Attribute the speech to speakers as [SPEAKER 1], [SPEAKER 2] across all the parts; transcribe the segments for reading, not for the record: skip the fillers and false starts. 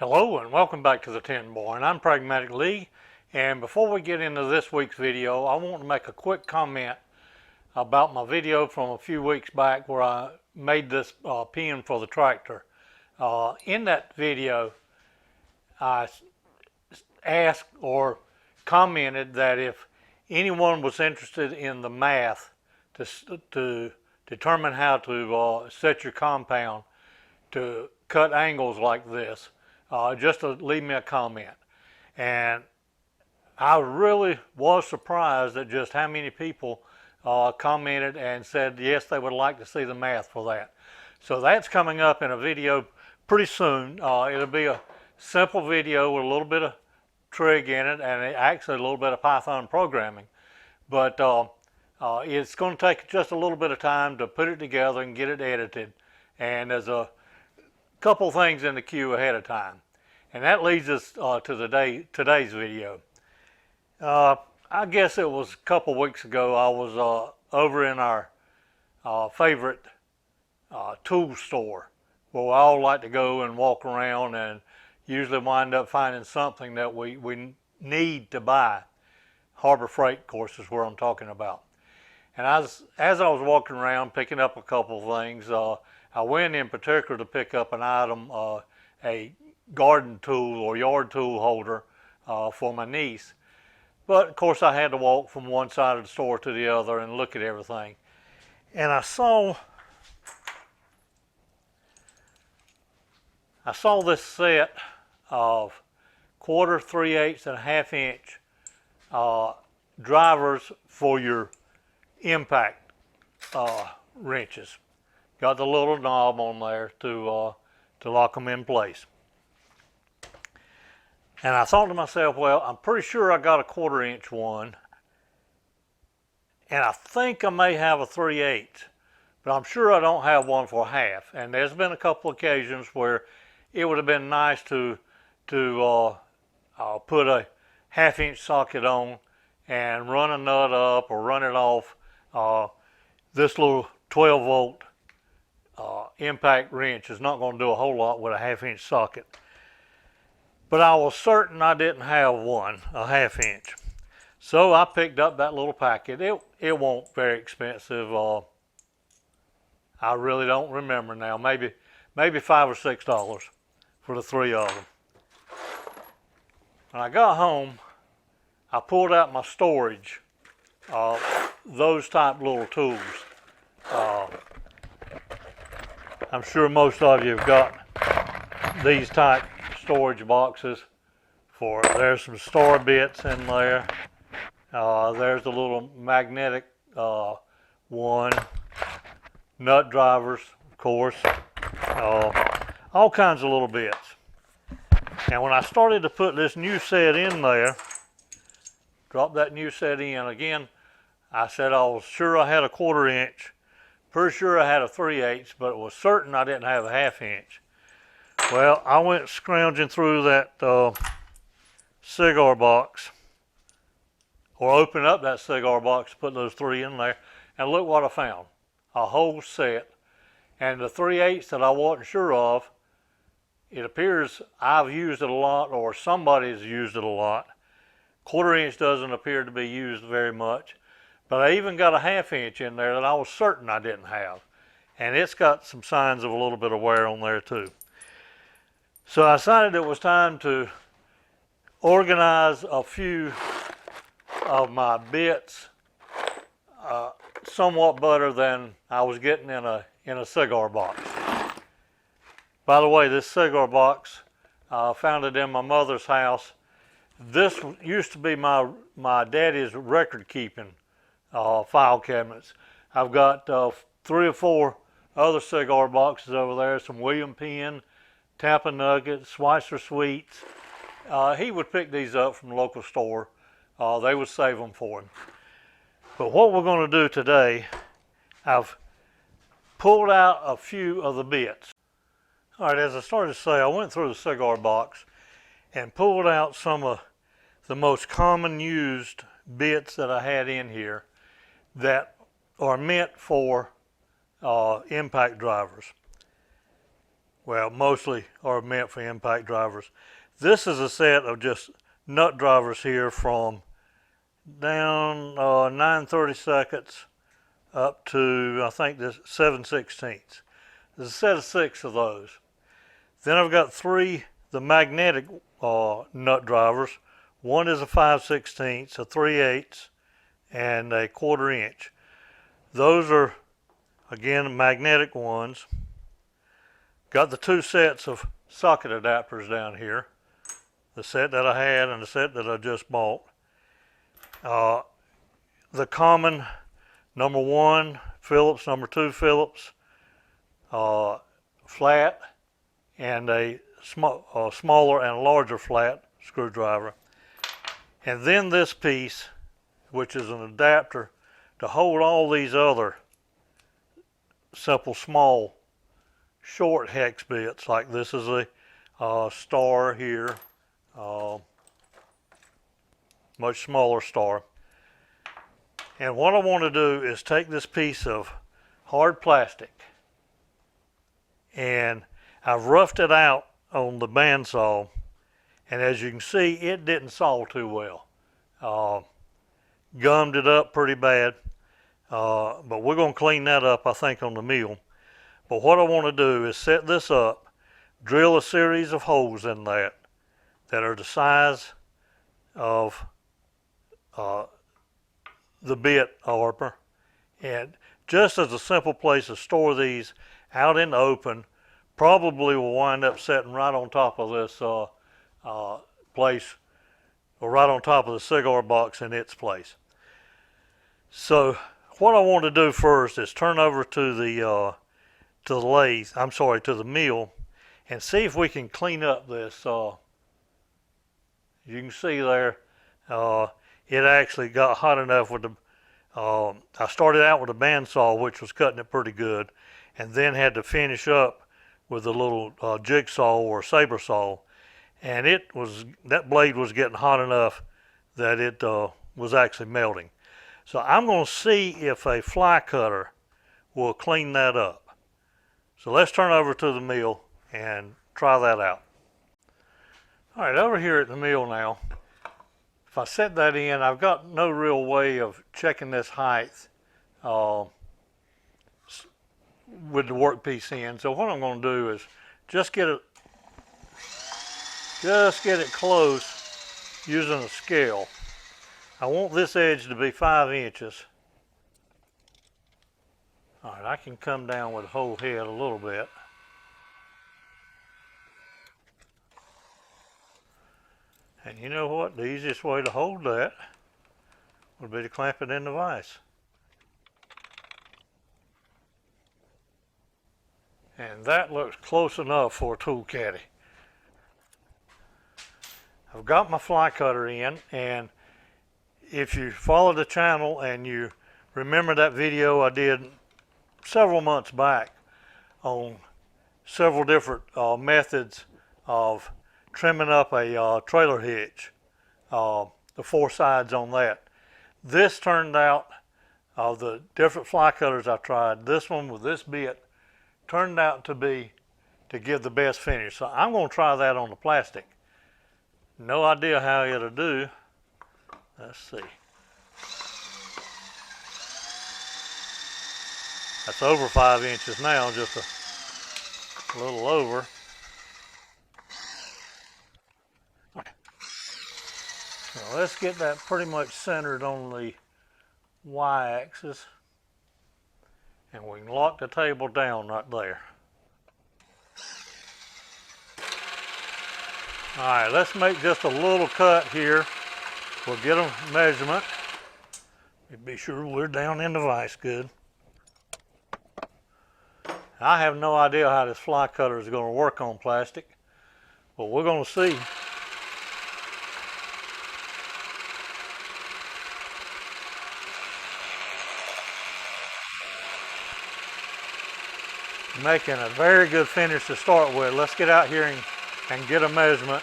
[SPEAKER 1] Hello and welcome back to the Tin Boy, and I'm Pragmatic Lee. And before we get into this week's video, I want to make a quick comment about my video from a few weeks back where I made this pin for the tractor. In that video, I asked or commented that if anyone was interested in the math to determine how to set your compound to cut angles like this, just to leave me a comment. And I really was surprised at just how many people commented and said yes, they would like to see the math for that. So that's coming up in a video pretty soon. It'll be a simple video with a little bit of trig in it and actually a little bit of Python programming. But it's going to take just a little bit of time to put it together and get it edited. And there's a couple things in the queue ahead of time. And that leads us to today's video. I guess it was a couple weeks ago I was over in our favorite tool store where we all like to go and walk around and usually wind up finding something that we need to buy. Harbor Freight, of course, is where I'm talking about. And as I was walking around picking up a couple of things, I went in particular to pick up an item, a garden tool or yard tool holder for my niece. But of course I had to walk from one side of the store to the other and look at everything. And I saw this set of 1/4, 3/8, and 1/2 inch drivers for your impact wrenches. Got the little knob on there to lock them in place. And I thought to myself, well, I'm pretty sure I got a 1/4 inch one, and I think I may have a 3/8, but I'm sure I don't have one for 1/2. And there's been a couple occasions where it would have been nice to put a 1/2 inch socket on and run a nut up or run it off this little 12-volt impact wrench is not going to do a whole lot with a 1/2 inch socket. But I was certain I didn't have one, a 1/2 inch. So I picked up that little packet. It wasn't very expensive. I really don't remember now. Maybe $5 or $6 for the 3 of them. When I got home, I pulled out my storage, those type little tools. I'm sure most of you have got these type storage boxes there's some star bits in there. There's a little magnetic one, nut drivers, of course, all kinds of little bits. And when I started to put this new set in there, drop that new set in again, I said I was sure I had a 1/4 inch, pretty sure I had a 3/8, but it was certain I didn't have a 1/2 inch. Well, I went scrounging through that cigar box, or opened up that cigar box, put those 3 in there, and look what I found. A whole set. And the 3/8 that I wasn't sure of, it appears I've used it a lot or somebody's used it a lot. 1/4 inch doesn't appear to be used very much. But I even got a 1/2 inch in there that I was certain I didn't have. And it's got some signs of a little bit of wear on there too. So I decided it was time to organize a few of my bits somewhat better than I was getting in a cigar box. By the way, this cigar box, I found it in my mother's house. This used to be my daddy's record keeping file cabinets. I've got 3 or 4 other cigar boxes over there, some William Penn, Tampa Nuggets, Schweitzer Sweets. He would pick these up from the local store. They would save them for him. But what we're going to do today, I've pulled out a few of the bits. All right, as I started to say, I went through the cigar box and pulled out some of the most common used bits that I had in here that are meant for impact drivers. well, mostly are meant for impact drivers. This is a set of just nut drivers here from down 9/32 up to, I think, this 7/16. There's a set of 6 of those. Then I've got 3 the magnetic nut drivers. One is a 5/16, a 3/8, and a 1/4 inch. Those are, again, magnetic ones. Got the 2 sets of socket adapters down here. The set that I had and the set that I just bought. The common number 1 Phillips, number 2 Phillips, flat, and a smaller and larger flat screwdriver. And then this piece, which is an adapter to hold all these other simple small short hex bits. Like this is a star here, much smaller star. And what I want to do is take this piece of hard plastic, and I've roughed it out on the bandsaw, and as you can see, it didn't saw too well. Gummed it up pretty bad, but we're going to clean that up, I think, on the mill. But what I want to do is set this up, drill a series of holes in that are the size of the bit arbor, and just as a simple place to store these out in the open, probably will wind up sitting right on top of this place, or right on top of the cigar box in its place. So what I want to do first is turn over to the lathe, I'm sorry, to the mill, and see if we can clean up this. You can see there, it actually got hot enough with the, I started out with a bandsaw, which was cutting it pretty good, and then had to finish up with a little jigsaw or saber saw, and that blade was getting hot enough that it was actually melting. So I'm going to see if a fly cutter will clean that up. So let's turn over to the mill and try that out. All right, over here at the mill now, if I set that in, I've got no real way of checking this height with the workpiece in. So what I'm going to do is just get it close using a scale. I want this edge to be 5 inches. All right, I can come down with the whole head a little bit. And you know what? The easiest way to hold that would be to clamp it in the vise. And that looks close enough for a tool caddy. I've got my fly cutter in, and if you follow the channel and you remember that video I did several months back on several different methods of trimming up a trailer hitch, the 4 sides on that. This turned out, the different fly cutters I tried, this one with this bit turned out to give the best finish. So I'm going to try that on the plastic. No idea how it'll do. Let's see. That's over 5 inches now, just a little over. Now let's get that pretty much centered on the y-axis, and we can lock the table down right there. All right, let's make just a little cut here. We'll get a measurement. Be sure we're down in the vise good. I have no idea how this fly cutter is going to work on plastic, but we're going to see. Making a very good finish to start with. Let's get out here and get a measurement.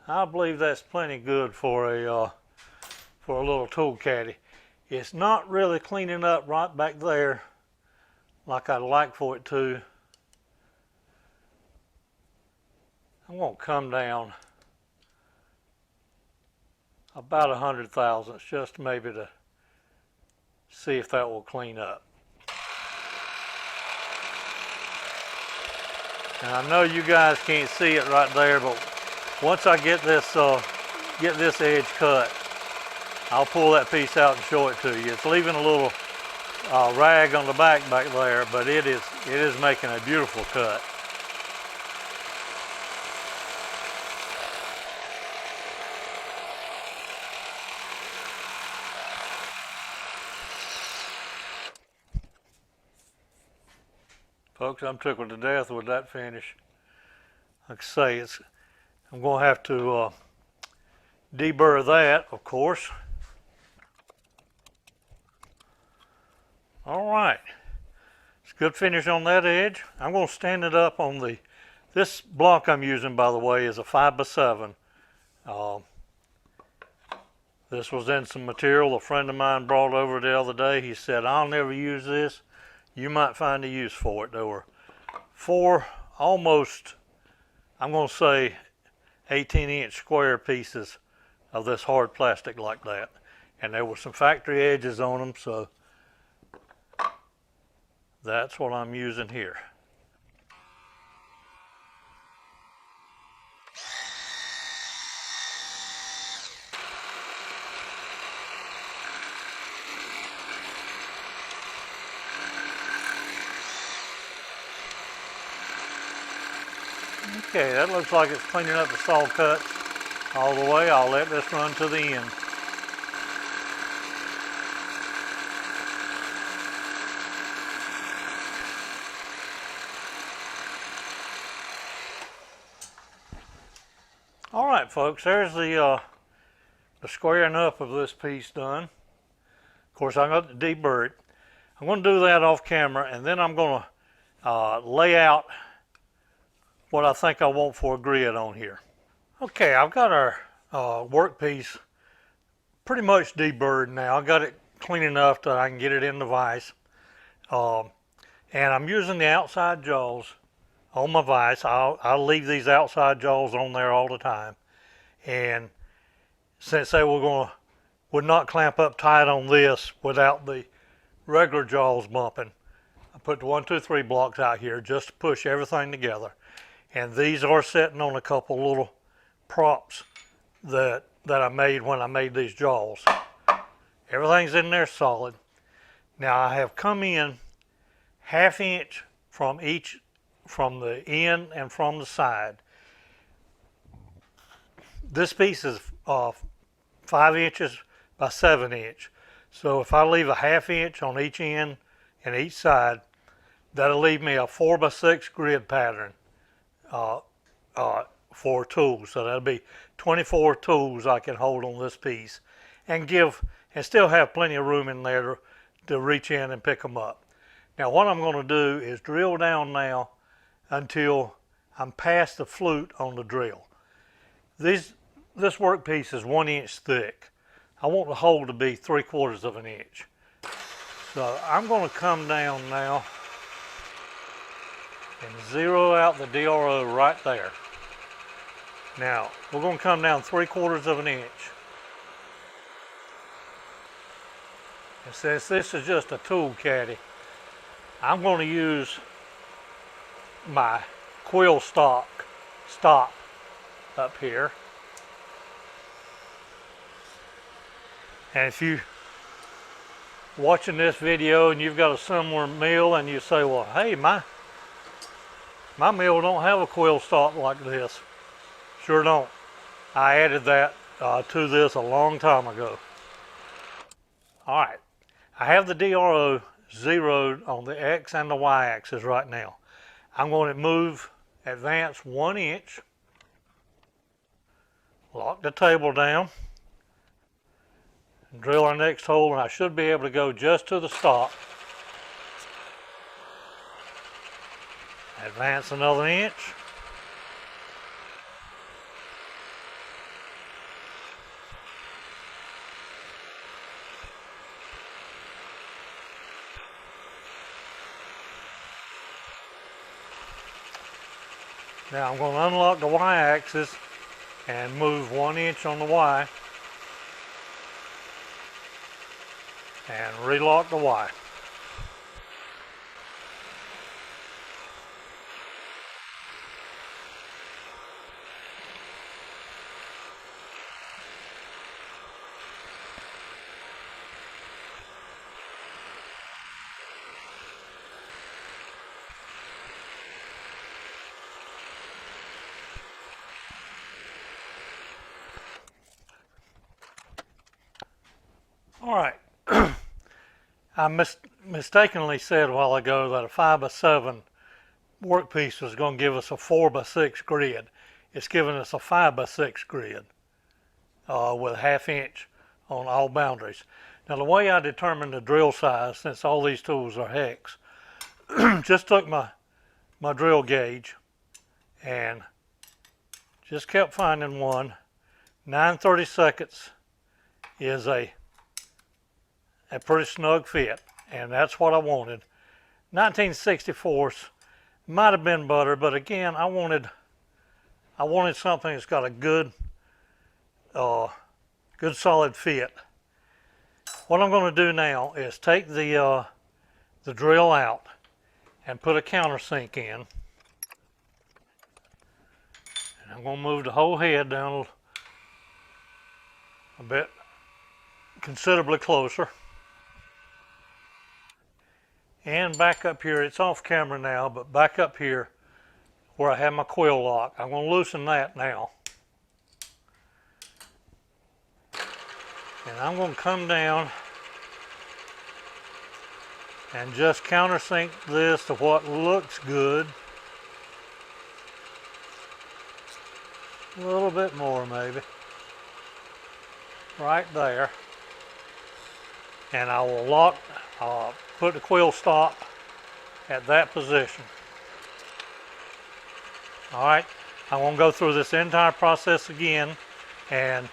[SPEAKER 1] I believe that's plenty good for a little tool caddy. It's not really cleaning up right back there like I'd like for it to. I'm going to come down about 100 thousandths just maybe to see if that will clean up. And I know you guys can't see it right there, but once I get this edge cut, I'll pull that piece out and show it to you. It's leaving a little rag on the back there, but it is making a beautiful cut. Folks, I'm tickled to death with that finish. Like I say, I'm going to have to deburr that, of course. All right, it's a good finish on that edge. I'm going to stand it up on this block I'm using, by the way, is a 5x7. This was in some material a friend of mine brought over the other day. He said, I'll never use this. You might find a use for it. There were 4 almost, I'm going to say 18-inch square pieces of this hard plastic like that. And there were some factory edges on them, so that's what I'm using here. Okay, that looks like it's cleaning up the saw cuts all the way. I'll let this run to the end. All right, folks, there's the squaring up of this piece done. Of course, I'm going to deburr it. I'm going to do that off camera, and then I'm going to lay out what I think I want for a grid on here. Okay, I've got our workpiece pretty much deburred now. I got it clean enough that I can get it in the vise. And I'm using the outside jaws on my vise. I'll leave these outside jaws on there all the time. And since they would not clamp up tight on this without the regular jaws bumping, I put the 1, 2, 3 blocks out here just to push everything together. And these are sitting on a couple little props that I made when I made these jaws. Everything's in there solid. Now I have come in 1/2 inch from the end and from the side. This piece is 5 inches by 7 inch. So if I leave a 1/2 inch on each end and each side, that'll leave me a 4x6 grid pattern for tools. So that'll be 24 tools I can hold on this piece and still have plenty of room in there to reach in and pick them up. Now what I'm going to do is drill down now until I'm past the flute on the drill. This workpiece is 1 inch thick. I want the hole to be 3/4 of an inch. So I'm going to come down now and zero out the DRO right there. Now we're going to come down 3/4 of an inch. And since this is just a tool caddy, I'm going to use my quill stop up here. And if you watching this video and you've got a similar mill and you say, well, hey, my mill don't have a quill stop like this. Sure don't. I added that to this a long time ago. All right, I have the DRO zeroed on the X and the Y axis right now. I'm going to advance 1 inch, lock the table down, and drill our next hole, and I should be able to go just to the stop. Advance another inch. Now I'm going to unlock the Y-axis and move 1 inch on the Y and relock the Y. All right, I mistakenly said a while ago that a 5x7 workpiece was going to give us a 4x6 grid. It's giving us a 5x6 grid with 1/2 inch on all boundaries. Now the way I determine the drill size, since all these tools are hex, just took my drill gauge and just kept finding one. 9/32 is a pretty snug fit, and that's what I wanted. 19/64 might have been better, but again, I wanted something that's got a good solid fit. What I'm going to do now is take the drill out and put a countersink in. And I'm going to move the whole head down a bit, considerably closer. And back up here, it's off camera now, but back up here where I have my quill lock, I'm going to loosen that now. And I'm going to come down and just countersink this to what looks good. A little bit more maybe. Right there. And I will lock, put the quill stop at that position. All right, I'm going to go through this entire process again and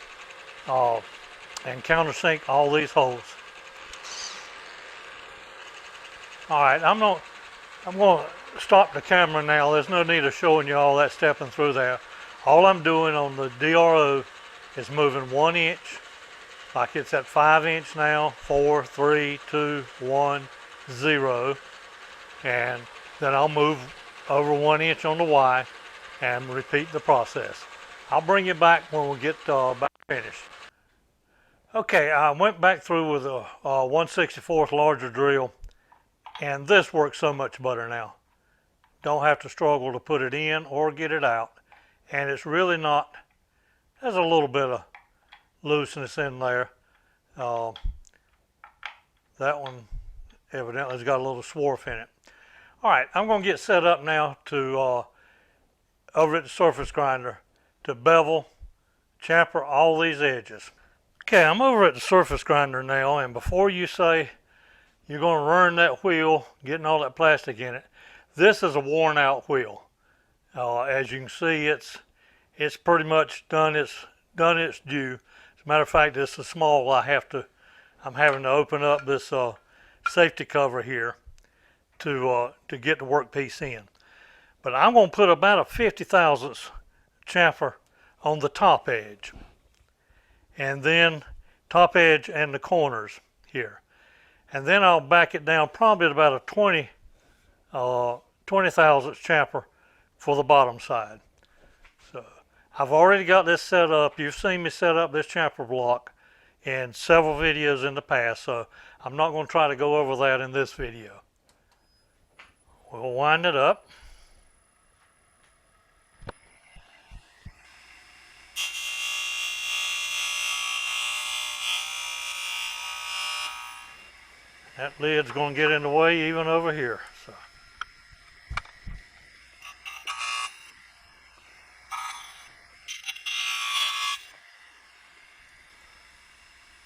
[SPEAKER 1] countersink all these holes. All right, I'm going to stop the camera now. There's no need of showing you all that stepping through there. All I'm doing on the DRO is moving 1 inch, like it's at 5 inch now, 4, 3, 2, 1, 0, and then I'll move over 1 inch on the Y and repeat the process. I'll bring you back when we get back finished. Okay, I went back through with a 1/64 larger drill, and this works so much better now. Don't have to struggle to put it in or get it out, and it's really not, there's a little bit of looseness in there. That one evidently has got a little swarf in it. All right, I'm going to get set up now to over at the surface grinder to bevel, chamfer all these edges. Okay, I'm over at the surface grinder now, and before you say you're going to ruin that wheel getting all that plastic in it, this is a worn out wheel. As you can see, it's pretty much done its due. As a matter of fact, it's so small I'm having to open up this safety cover here to get the workpiece in. But I'm going to put about a 50 thousandths chamfer on the top edge, and then top edge and the corners here, and then I'll back it down probably at about a 20 thousandths chamfer for the bottom side. So I've already got this set up. You've seen me set up this chamfer block in several videos in the past, so I'm not going to try to go over that in this video. We'll wind it up. That lid's going to get in the way even over here.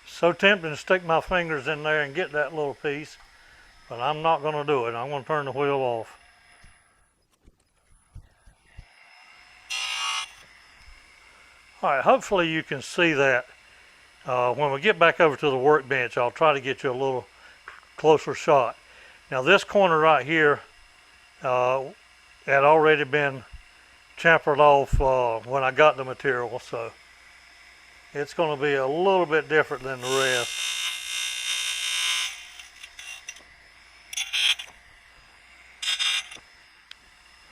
[SPEAKER 1] So tempting to stick my fingers in there and get that little piece, but I'm not going to do it. I'm going to turn the wheel off. All right, hopefully you can see that. When we get back over to the workbench, I'll try to get you a little closer shot. Now this corner right here had already been chamfered off when I got the material, so it's going to be a little bit different than the rest.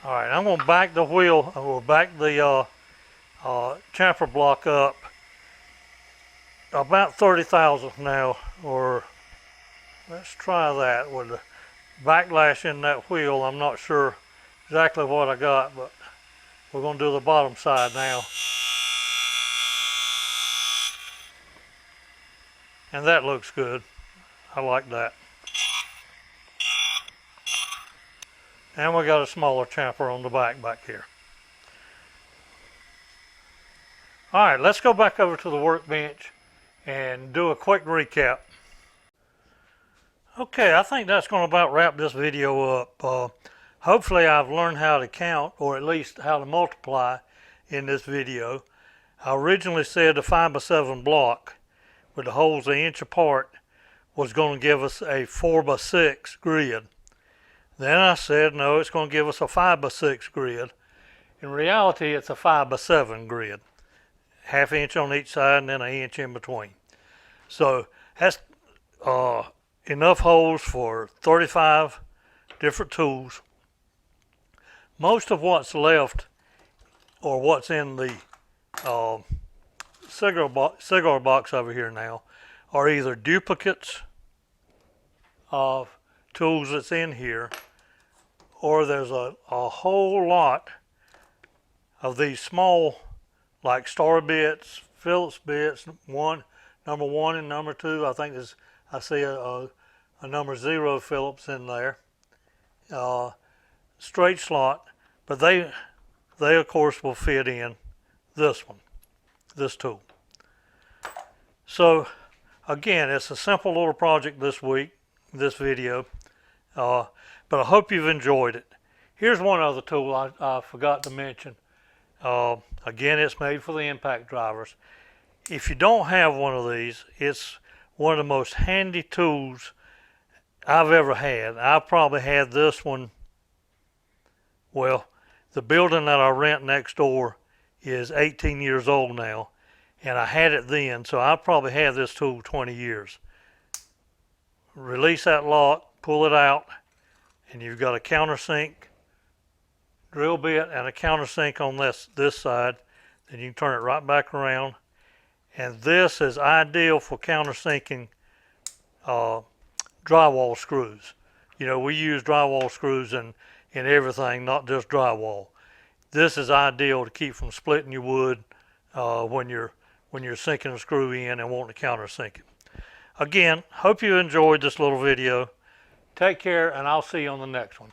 [SPEAKER 1] All right, I'm going to back the wheel, or back the chamfer block up about 30 thousandths now, or let's try that with the backlash in that wheel. I'm not sure exactly what I got, but we're going to do the bottom side now. And that looks good. I like that. And we got a smaller chamfer on the back here. All right, let's go back over to the workbench and do a quick recap. Okay, I think that's going to about wrap this video up. Hopefully I've learned how to count, or at least how to multiply in this video. I originally said the 5x7 block with the holes an inch apart was going to give us a 4x6 grid. Then I said, no, it's going to give us a 5x6 grid. In reality, it's a 5x7 grid. Half inch on each side and then an inch in between. So that's enough holes for 35 different tools. Most of what's left, or what's in the cigar box over here now, are either duplicates of tools that's in here, or there's a whole lot of these small, like star bits, Phillips bits, number 1 and number 2. I think I see a number 0 Phillips in there. Straight slot, but they of course will fit in this one, this tool. So again, it's a simple little project this week, this video, but I hope you've enjoyed it. Here's one other tool I forgot to mention. Again, it's made for the impact drivers. If you don't have one of these, it's one of the most handy tools I've ever had. I've probably had this one, well, the building that I rent next door is 18 years old now, and I had it then, so I probably had this tool 20 years. Release that lock, pull it out, and you've got a countersink drill bit and a countersink on this side. Then you can turn it right back around, and this is ideal for countersinking drywall screws. You know, we use drywall screws in everything, not just drywall. This is ideal to keep from splitting your wood when you're sinking a screw in and wanting to countersink it. Again, hope you enjoyed this little video. Take care, and I'll see you on the next one.